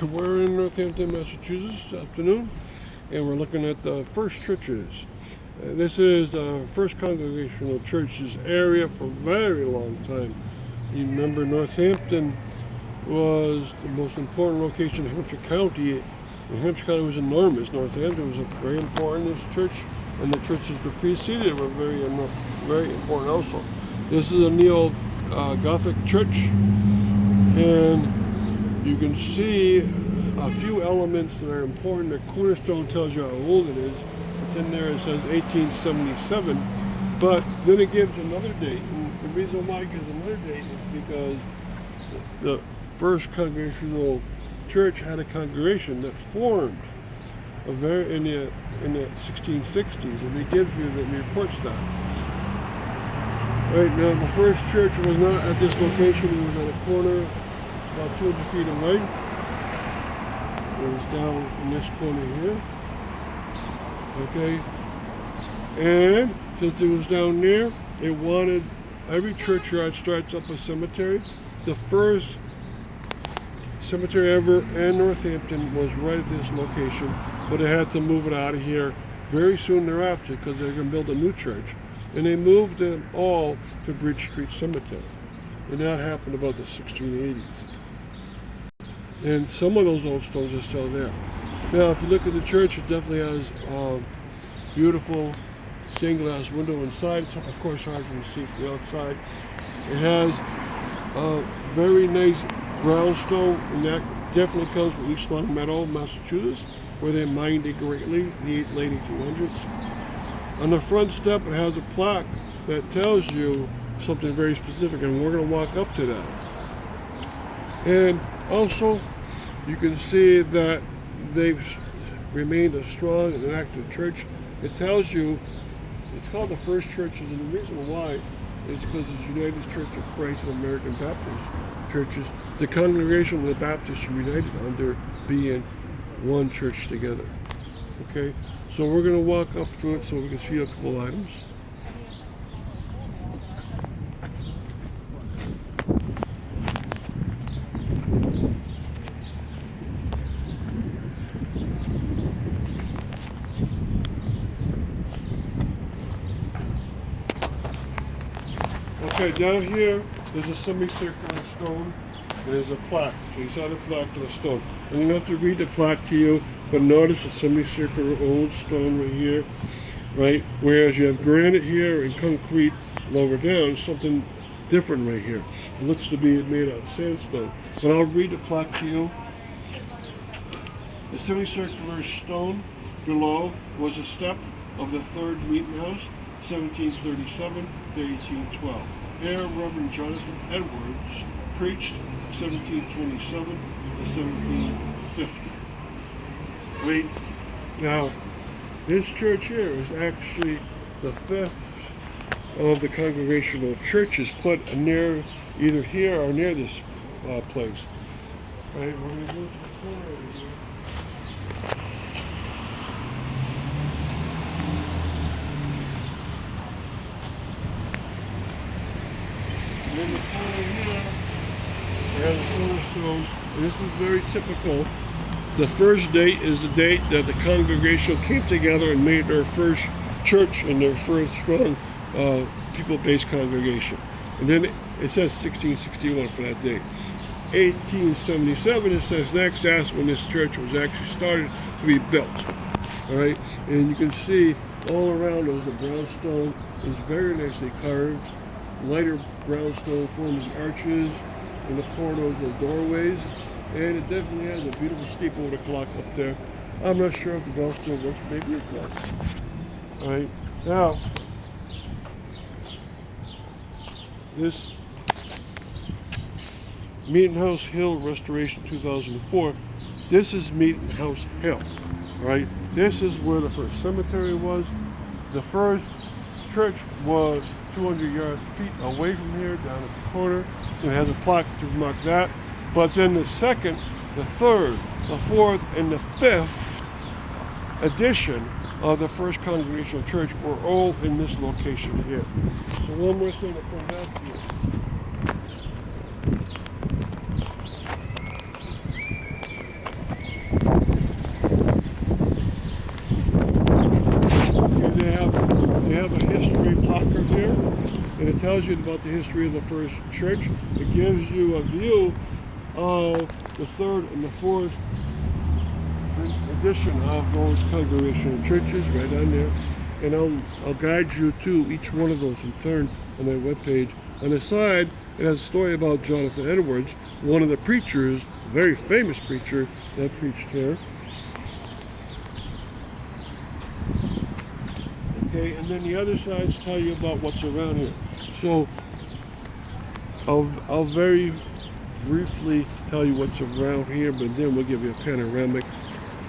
We're in Northampton, Massachusetts this afternoon, and we're looking at the First Churches. This is the First Congregational Church's area for a very long time. You remember Northampton was the most important location in Hampshire County. And Hampshire County was enormous. Northampton was very important. This church and the churches that preceded were very important also. This is a neo-Gothic church, and you can see a few elements that are important. The cornerstone tells you how old it is. It's in there, it says 1877, but then it gives another date. And the reason why it gives another date is because the First Congregational Church had a congregation that formed in the 1660s, and it gives you the reports that. Right now, the first church was not at this location. It was at a corner about 200 feet away. It was down in this corner here. Okay, and since it was down there, it wanted, every churchyard starts up a cemetery. The first cemetery ever in Northampton was right at this location, but they had to move it out of here very soon thereafter because they're going to build a new church. And they moved them all to Bridge Street Cemetery. And that happened about the 1680s. And some of those old stones are still there. Now, if you look at the church, it definitely has beautiful stained glass window inside. It's of course hard to see from the outside. It has a very nice brownstone, and that definitely comes from East Long Meadow, Massachusetts, where they mined it greatly in the late 1800s. On the front step, it has a plaque that tells you something very specific, and we're going to walk up to that. And also, you can see that they've remained a strong and active church. It tells you, it's called the First Churches, and the reason why is because it's United Church of Christ and American Baptist churches. The Congregational and the Baptists are united under being one church together. Okay, so we're going to walk up to it so we can see a couple items. Okay, down here, there's a semicircular stone, and there's a plaque. So you saw the plaque to the stone. I'm going to have to read the plaque to you, but notice a semicircular old stone right here, right? Whereas you have granite here and concrete lower down, something different right here. It looks to be made out of sandstone. But I'll read the plaque to you. The semicircular stone below was a step of the third meeting house, 1737 to 1812. Here, Reverend Jonathan Edwards preached 1727 to 1750. Wait, now, this church here is actually the fifth of the congregational churches put near, either here or near this place. Right, we're going to go to the corner over here. And in the corner here, there's a cornerstone, and this is very typical. The first date is the date that the Congregational came together and made their first church and their first strong people-based congregation. And then it says 1661 for that date. 1877, it says next, that's when this church was actually started to be built. All right, and you can see all around us the brownstone is very nicely carved. Lighter brownstone forms arches in the corners of the doorways, and it definitely has a beautiful steeple with a clock up there. I'm not sure if the bell still works, maybe it does. All right, now this Meeting House Hill restoration 2004. This is Meeting House Hill. All right, this is where the first cemetery was. The first church was 200 feet away from here, down at the corner. It has a plaque to mark that. But then the second, the third, the fourth, and the fifth edition of the First Congregational Church were all in this location here. So one more thing to point out here. tells you about the history of the first church. It gives you a view of the third and the fourth edition of those Congregational churches right on there. And I'll guide you to each one of those in turn on my webpage. On the side, it has a story about Jonathan Edwards, one of the preachers, very famous preacher that preached here. Okay, and then the other sides tell you about what's around here. So I'll very briefly tell you what's around here, but then we'll give you a panoramic.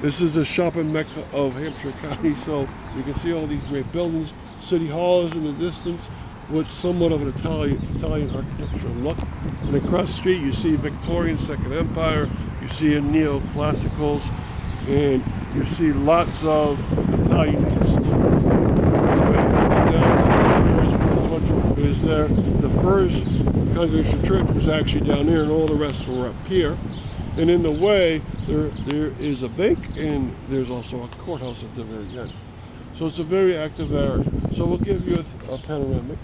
This is the shopping mecca of Hampshire County, so you can see all these great buildings. City Hall is in the distance with somewhat of an Italian architectural look. And across the street you see Victorian Second Empire, you see neoclassicals, and you see lots of Italians. Is there. The first Congregational church was actually down there, and all the rest were up here. And in the way, there is a bank, and there's also a courthouse at the very end. So it's a very active area. So we'll give you a panoramic.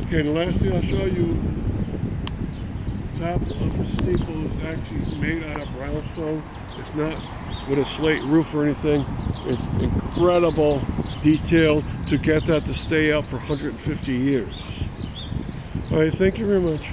Okay, and lastly I'll show you the top of the steeple is actually made out of brownstone. It's not with a slate roof or anything. It's incredible detail to get that to stay up for 150 years. All right, thank you very much.